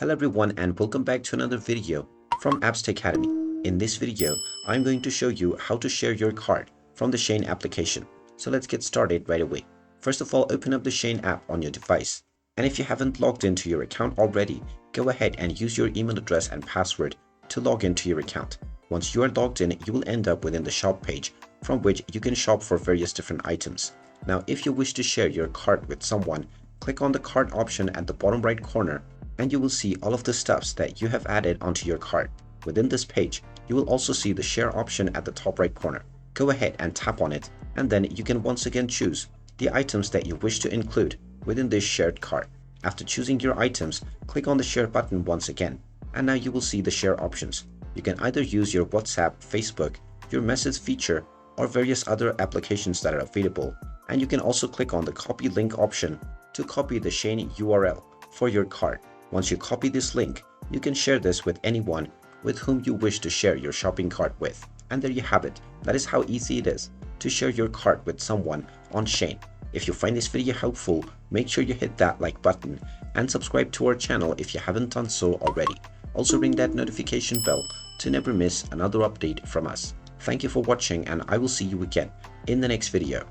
Hello everyone and welcome back to another video from Apps Academy. In this video, I'm going to show you how to share your cart from the Shein application. So let's get started right away. First of all, open up the Shein app on your device. And if you haven't logged into your account already, go ahead and use your email address and password to log into your account. Once you are logged in, you will end up within the shop page from which you can shop for various different items. Now, if you wish to share your cart with someone, click on the cart option at the bottom right corner and you will see all of the stuffs that you have added onto your cart. Within this page, you will also see the share option at the top right corner. Go ahead and tap on it, and then you can once again choose the items that you wish to include within this shared cart. After choosing your items, click on the share button once again, and now you will see the share options. You can either use your WhatsApp, Facebook, your message feature, or various other applications that are available. And you can also click on the copy link option to copy the Shein URL for your cart. Once you copy this link, you can share this with anyone with whom you wish to share your shopping cart with. And there you have it. That is how easy it is to share your cart with someone on Shein. If you find this video helpful, make sure you hit that like button and subscribe to our channel if you haven't done so already. Also ring that notification bell to never miss another update from us. Thank you for watching, and I will see you again in the next video.